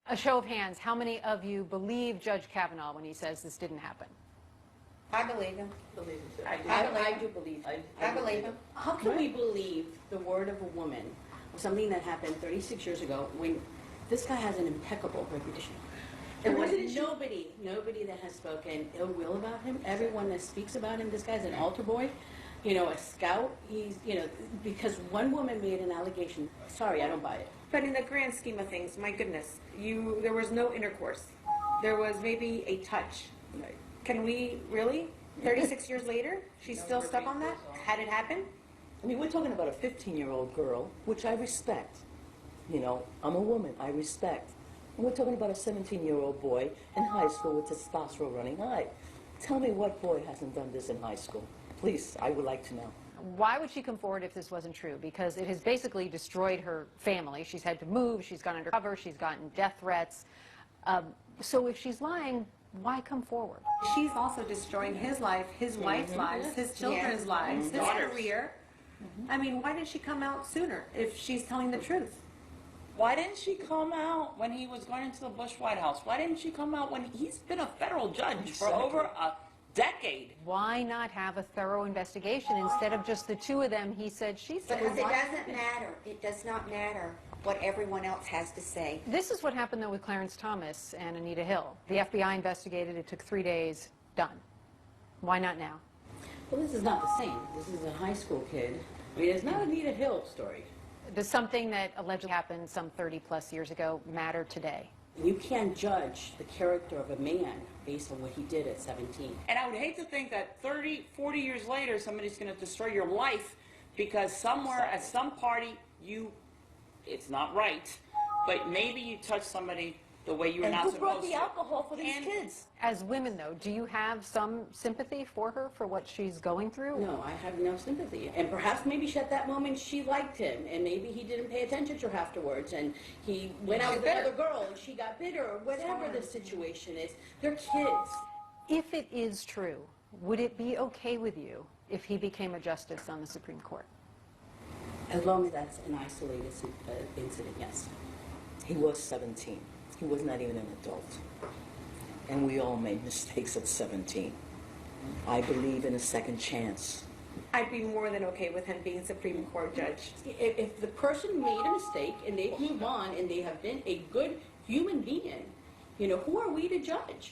A show of hands, how many of you believe Judge Kavanaugh when he says this didn't happen? I believe him. I do believe him. I believe him. How can we believe the word of a woman of something that happened 36 years ago when this guy has an impeccable reputation? And nobody that has spoken ill will about him, everyone that speaks about him, this guy's an altar boy, you know, a scout, he's, you know, because one woman made an allegation. Sorry, I don't buy it. But in the grand scheme of things, my goodness, there was no intercourse. There was maybe a touch. Right. Can we really? 36 years later, she's still stuck on that? Had it happened? I mean, we're talking about a 15-year-old girl, which I respect. You know, I'm a woman, I respect. And we're talking about a 17-year-old boy in high school with testosterone running high. Tell me what boy hasn't done this in high school. Please, I would like to know. Why would she come forward if this wasn't true? Because it has basically destroyed her family. She's had to move, she's gone undercover, she's gotten death threats. So if she's lying, why come forward? She's also destroying his life, his wife's lives, his children's lives, his career. I mean, why didn't she come out sooner if she's telling the truth? Why didn't she come out when he was going into the Bush White House? Why didn't she come out when he's been a federal judge for over a decade? Why not have a thorough investigation instead of just the two of them, he said, she said? Because it doesn't matter. It does not matter what everyone else has to say. This is what happened, though, with Clarence Thomas and Anita Hill. The FBI investigated. It took 3 days. Done. Why not now? Well, this is not the same. This is a high school kid. I mean, it's not a Anita Hill story. Does something that allegedly happened some 30-plus years ago matter today? You can't judge the character of a man based on what he did at 17. And I would hate to think that 30, 40 years later, somebody's going to destroy your life because somewhere at some party, it's not right, but maybe you touch somebody the way you're not supposed to. And who brought the alcohol for these kids? As women, though, do you have some sympathy for her, for what she's going through? No, I have no sympathy. And perhaps maybe at that moment she liked him, and maybe he didn't pay attention to her afterwards, and he went out with another girl, and she got bitter, or whatever the situation is. They're kids. If it is true, would it be okay with you if he became a justice on the Supreme Court? As long as that's an isolated incident, yes. He was 17. He was not even an adult. And we all made mistakes at 17. I believe in a second chance. I'd be more than okay with him being Supreme Court judge. If the person made a mistake and they move on and they have been a good human being, you know, who are we to judge?